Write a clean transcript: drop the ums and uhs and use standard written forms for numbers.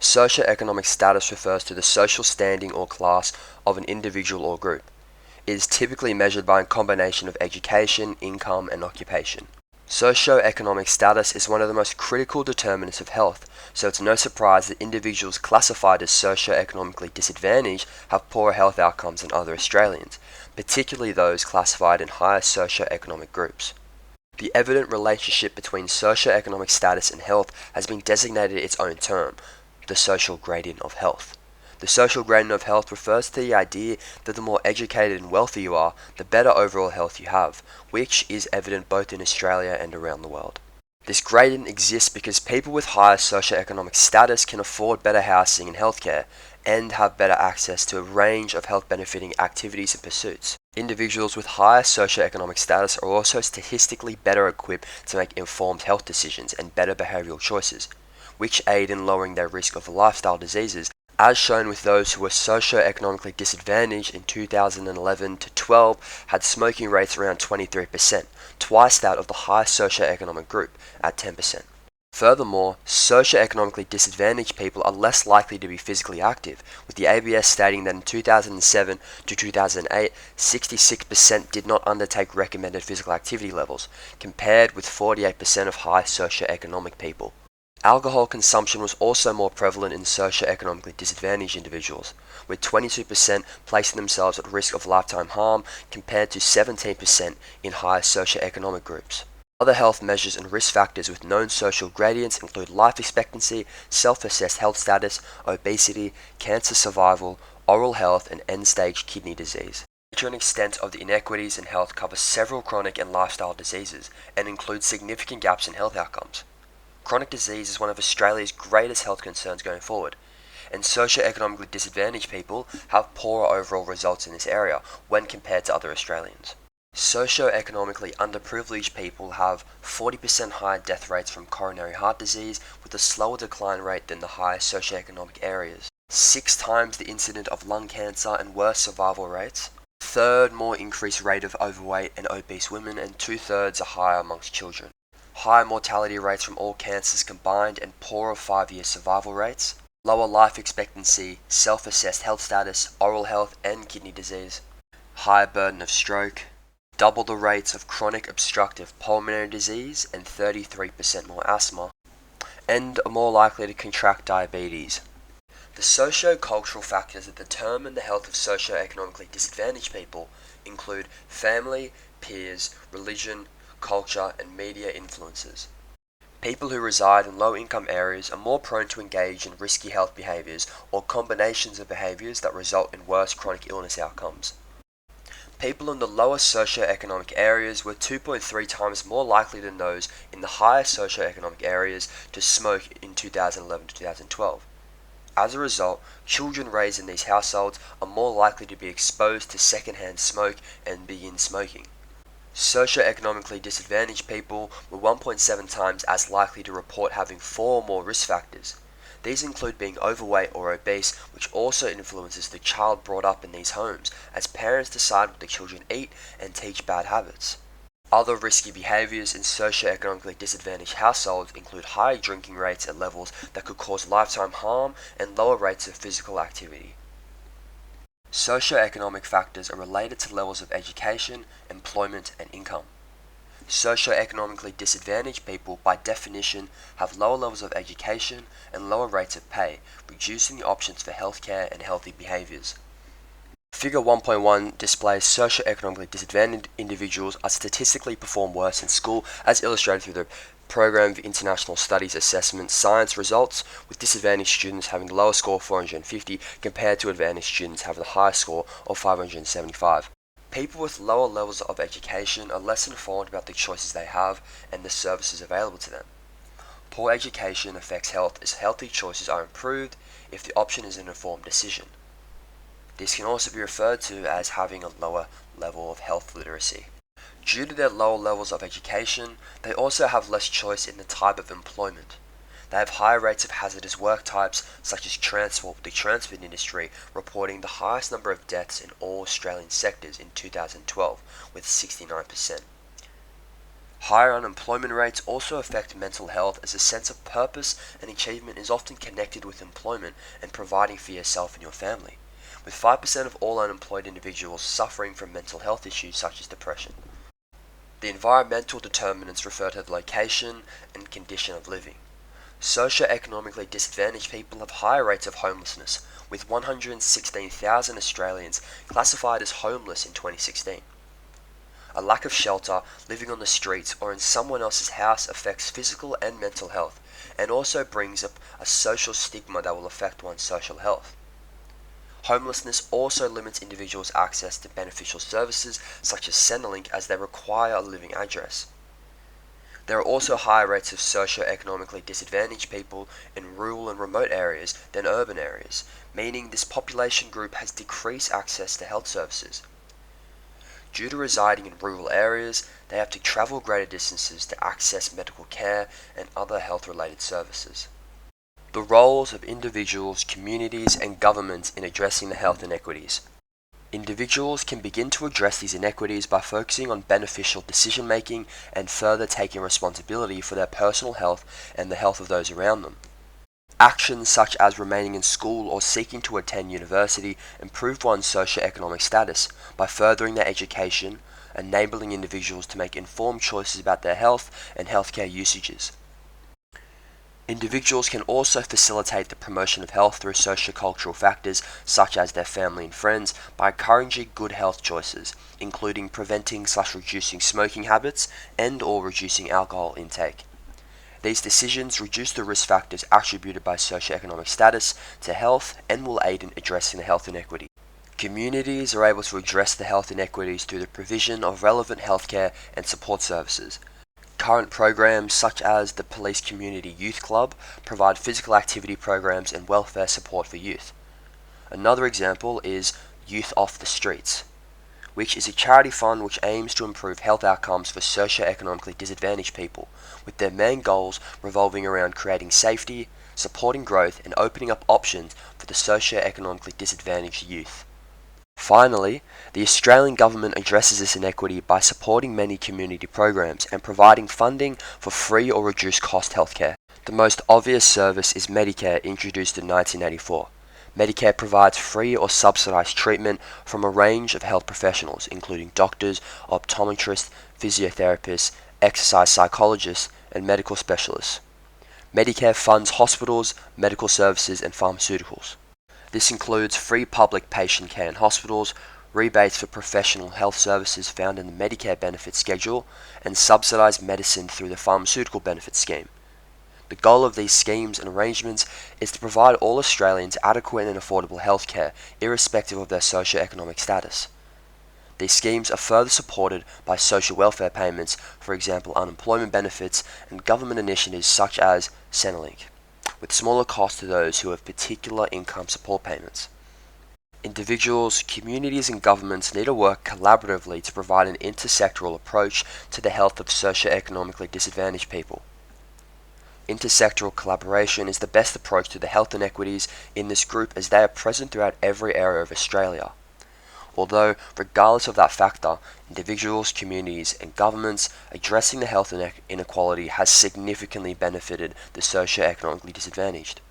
Socioeconomic status refers to the social standing or class of an individual or group. It is typically measured by a combination of education, income, and occupation. Socioeconomic status is one of the most critical determinants of health, so it's no surprise that individuals classified as socioeconomically disadvantaged have poorer health outcomes than other Australians, particularly those classified in higher socioeconomic groups. The evident relationship between socioeconomic status and health has been designated its own term, the social gradient of health. The social gradient of health refers to the idea that the more educated and wealthy you are, the better overall health you have, which is evident both in Australia and around the world. This gradient exists because people with higher socioeconomic status can afford better housing and healthcare, and have better access to a range of health-benefiting activities and pursuits. Individuals with higher socioeconomic status are also statistically better equipped to make informed health decisions and better behavioral choices, which aid in lowering their risk of lifestyle diseases, as shown with those who were socioeconomically disadvantaged in 2011 to 12 had smoking rates around 23%, twice that of the highest socioeconomic group at 10%. Furthermore, socioeconomically disadvantaged people are less likely to be physically active, with the ABS stating that in 2007 to 2008, 66% did not undertake recommended physical activity levels, compared with 48% of high socioeconomic people. Alcohol consumption was also more prevalent in socioeconomically disadvantaged individuals, with 22% placing themselves at risk of lifetime harm compared to 17% in higher socioeconomic groups. Other health measures and risk factors with known social gradients include life expectancy, self-assessed health status, obesity, cancer survival, oral health, and end-stage kidney disease. The nature and extent of the inequities in health covers several chronic and lifestyle diseases and includes significant gaps in health outcomes. Chronic disease is one of Australia's greatest health concerns going forward, and socioeconomically disadvantaged people have poorer overall results in this area when compared to other Australians. Socioeconomically underprivileged people have 40% higher death rates from coronary heart disease with a slower decline rate than the higher socioeconomic areas, 6 times the incidence of lung cancer and worse survival rates, third more increased rate of overweight and obese women, and 2/3 are higher amongst children. Higher mortality rates from all cancers combined and poorer 5-year survival rates, lower life expectancy, self-assessed health status, oral health and kidney disease, higher burden of stroke, double the rates of chronic obstructive pulmonary disease and 33% more asthma, and are more likely to contract diabetes. The socio-cultural factors that determine the health of socio-economically disadvantaged people include family, peers, religion, culture, and media influences. People who reside in low-income areas are more prone to engage in risky health behaviors or combinations of behaviors that result in worse chronic illness outcomes. People in the lower socioeconomic areas were 2.3 times more likely than those in the higher socioeconomic areas to smoke in 2011 to 2012. As a result, children raised in these households are more likely to be exposed to secondhand smoke and begin smoking. Socioeconomically disadvantaged people were 1.7 times as likely to report having 4 more risk factors. These include being overweight or obese, which also influences the child brought up in these homes, as parents decide what the children eat and teach bad habits. Other risky behaviors in socioeconomically disadvantaged households include high drinking rates at levels that could cause lifetime harm and lower rates of physical activity. Socioeconomic factors are related to levels of education, employment, and income. Socioeconomically disadvantaged people, by definition, have lower levels of education and lower rates of pay, reducing the options for healthcare and healthy behaviors. Figure 1.1 displays socioeconomically disadvantaged individuals are statistically perform worse in school, as illustrated through the Program of International Studies Assessment Science results, with disadvantaged students having the lower score of 450 compared to advantaged students having the higher score of 575. People with lower levels of education are less informed about the choices they have and the services available to them. Poor education affects health, as healthy choices are improved if the option is an informed decision. This can also be referred to as having a lower level of health literacy. Due to their lower levels of education, they also have less choice in the type of employment. They have higher rates of hazardous work types, such as transport, with the transport industry reporting the highest number of deaths in all Australian sectors in 2012, with 69%. Higher unemployment rates also affect mental health, as a sense of purpose and achievement is often connected with employment and providing for yourself and your family, with 5% of all unemployed individuals suffering from mental health issues such as depression. The environmental determinants refer to the location and condition of living. Socioeconomically disadvantaged people have higher rates of homelessness, with 116,000 Australians classified as homeless in 2016. A lack of shelter, living on the streets, or in someone else's house affects physical and mental health, and also brings up a social stigma that will affect one's social health. Homelessness also limits individuals' access to beneficial services such as Centrelink, as they require a living address. There are also higher rates of socio-economically disadvantaged people in rural and remote areas than urban areas, meaning this population group has decreased access to health services. Due to residing in rural areas, they have to travel greater distances to access medical care and other health-related services. The roles of individuals, communities, and governments in addressing the health inequities. Individuals can begin to address these inequities by focusing on beneficial decision-making and further taking responsibility for their personal health and the health of those around them. Actions such as remaining in school or seeking to attend university improve one's socio-economic status by furthering their education, enabling individuals to make informed choices about their health and healthcare usages. Individuals can also facilitate the promotion of health through socio-cultural factors such as their family and friends by encouraging good health choices, including preventing/reducing smoking habits and/or reducing alcohol intake. These decisions reduce the risk factors attributed by socioeconomic status to health and will aid in addressing the health inequity. Communities are able to address the health inequities through the provision of relevant healthcare and support services. Current programs such as the Police Community Youth Club provide physical activity programs and welfare support for youth. Another example is Youth Off the Streets, which is a charity fund which aims to improve health outcomes for socioeconomically disadvantaged people, with their main goals revolving around creating safety, supporting growth, and opening up options for the socioeconomically disadvantaged youth. Finally, the Australian government addresses this inequity by supporting many community programs and providing funding for free or reduced cost healthcare. The most obvious service is Medicare, introduced in 1984. Medicare provides free or subsidized treatment from a range of health professionals, including doctors, optometrists, physiotherapists, exercise psychologists, and medical specialists. Medicare funds hospitals, medical services, and pharmaceuticals. This includes free public patient care in hospitals, rebates for professional health services found in the Medicare benefit schedule, and subsidized medicine through the pharmaceutical benefit scheme. The goal of these schemes and arrangements is to provide all Australians adequate and affordable healthcare, irrespective of their socio-economic status. These schemes are further supported by social welfare payments, for example unemployment benefits, and government initiatives such as Centrelink, with smaller costs to those who have particular income support payments. Individuals, communities, and governments need to work collaboratively to provide an intersectoral approach to the health of socio-economically disadvantaged people. Intersectoral collaboration is the best approach to the health inequities in this group, as they are present throughout every area of Australia. Although, regardless of that factor, individuals, communities, and governments addressing the health inequality has significantly benefited the socio-economically disadvantaged.